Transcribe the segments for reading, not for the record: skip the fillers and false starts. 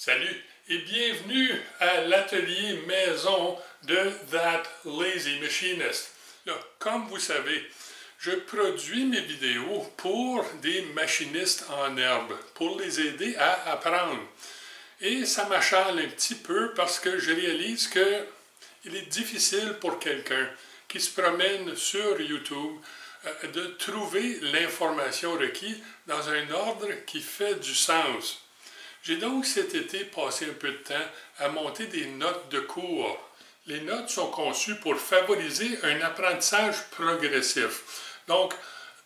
Salut et bienvenue à l'atelier maison de That Lazy Machinist. Là, comme vous savez, je produis mes vidéos pour des machinistes en herbe, pour les aider à apprendre. Et ça m'achale un petit peu parce que je réalise qu'il est difficile pour quelqu'un qui se promène sur YouTube de trouver l'information requise dans un ordre qui fait du sens. J'ai donc cet été passé un peu de temps à monter des notes de cours. Les notes sont conçues pour favoriser un apprentissage progressif. Donc,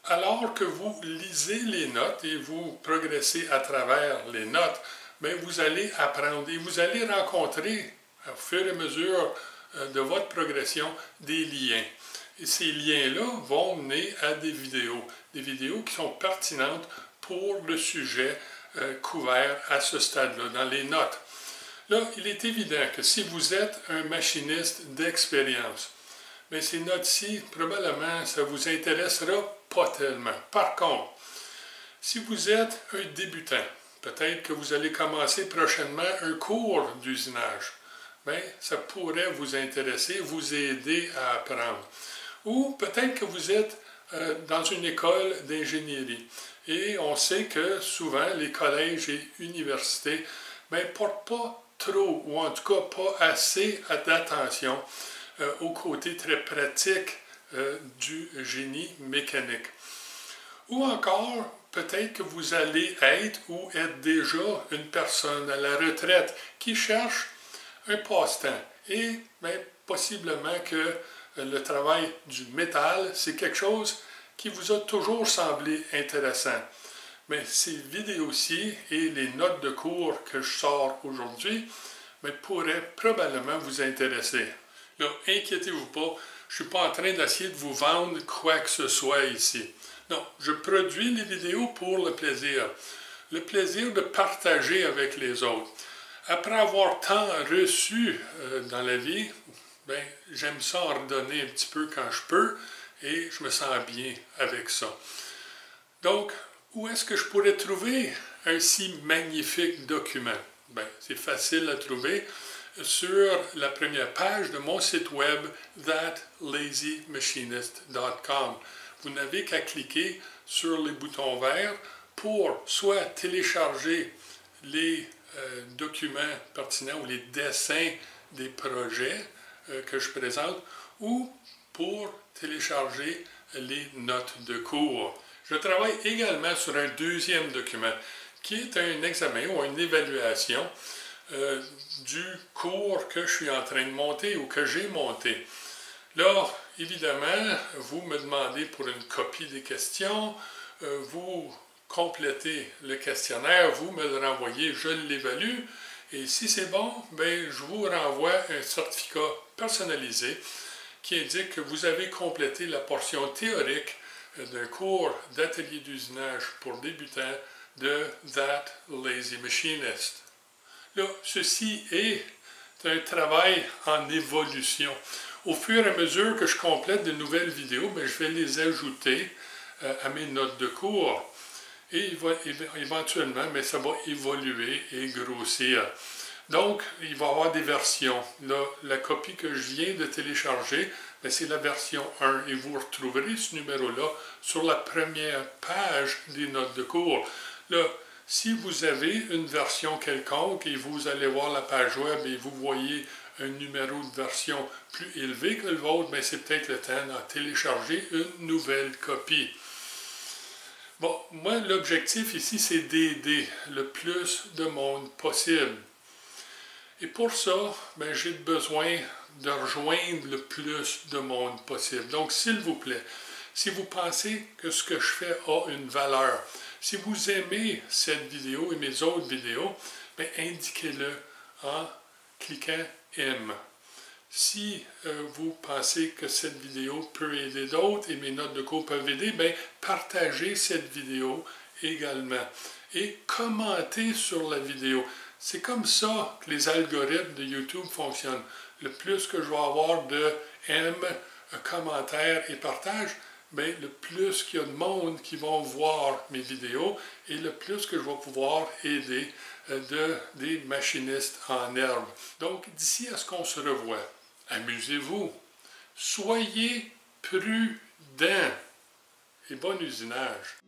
alors que vous lisez les notes et vous progressez à travers les notes, bien, vous allez apprendre et vous allez rencontrer, au fur et à mesure de votre progression, des liens. Et ces liens-là vont mener à des vidéos qui sont pertinentes pour le sujet couvert à ce stade-là, dans les notes. Là, il est évident que si vous êtes un machiniste d'expérience, mais ces notes-ci, probablement, ça ne vous intéressera pas tellement. Par contre, si vous êtes un débutant, peut-être que vous allez commencer prochainement un cours d'usinage, bien, ça pourrait vous intéresser, vous aider à apprendre. Ou peut-être que vous êtes dans une école d'ingénierie. Et on sait que souvent, les collèges et universités ne portent pas trop, ou en tout cas pas assez d'attention au côté très pratique du génie mécanique. Ou encore, peut-être que vous allez être ou êtes déjà une personne à la retraite qui cherche un passe-temps. Et bien, possiblement que le travail du métal, c'est quelque chose qui vous a toujours semblé intéressant. Mais ces vidéos-ci et les notes de cours que je sors aujourd'hui pourraient probablement vous intéresser. Là, inquiétez-vous pas, je ne suis pas en train d'essayer de vous vendre quoi que ce soit ici. Non, je produis les vidéos pour le plaisir de partager avec les autres. Après avoir tant reçu dans la vie, bien, j'aime ça en redonner un petit peu quand je peux, et je me sens bien avec ça. Donc, où est-ce que je pourrais trouver un si magnifique document? Bien, c'est facile à trouver sur la première page de mon site web, thatlazymachinist.com. Vous n'avez qu'à cliquer sur les boutons verts pour soit télécharger les documents pertinents ou les dessins des projets que je présente, ou pour télécharger les notes de cours. Je travaille également sur un deuxième document qui est un examen ou une évaluation du cours que je suis en train de monter ou que j'ai monté. Là, évidemment, vous me demandez pour une copie des questions, vous complétez le questionnaire, vous me le renvoyez, je l'évalue, et si c'est bon, bien, je vous renvoie un certificat personnalisé qui indique que vous avez complété la portion théorique d'un cours d'atelier d'usinage pour débutants de That Lazy Machinist. Là, ceci est un travail en évolution. Au fur et à mesure que je complète de nouvelles vidéos, bien, je vais les ajouter à mes notes de cours. Et éventuellement, bien, ça va évoluer et grossir. Donc, il va y avoir des versions. Là, la copie que je viens de télécharger, c'est la version 1 et vous retrouverez ce numéro-là sur la première page des notes de cours. Là, si vous avez une version quelconque et vous allez voir la page web et vous voyez un numéro de version plus élevé que le vôtre, c'est peut-être le temps d'en télécharger une nouvelle copie. Bon, moi, l'objectif ici, c'est d'aider le plus de monde possible. Et pour ça, j'ai besoin de rejoindre le plus de monde possible. Donc, s'il vous plaît, si vous pensez que ce que je fais a une valeur, si vous aimez cette vidéo et mes autres vidéos, indiquez-le en cliquant « Aime ». Si vous pensez que cette vidéo peut aider d'autres et mes notes de cours peuvent aider, partagez cette vidéo également et commentez sur la vidéo. C'est comme ça que les algorithmes de YouTube fonctionnent. Le plus que je vais avoir de « aime », commentaires et partages, bien, le plus qu'il y a de monde qui vont voir mes vidéos et le plus que je vais pouvoir aider des machinistes en herbe. Donc, d'ici à ce qu'on se revoie, amusez-vous, soyez prudents et bon usinage.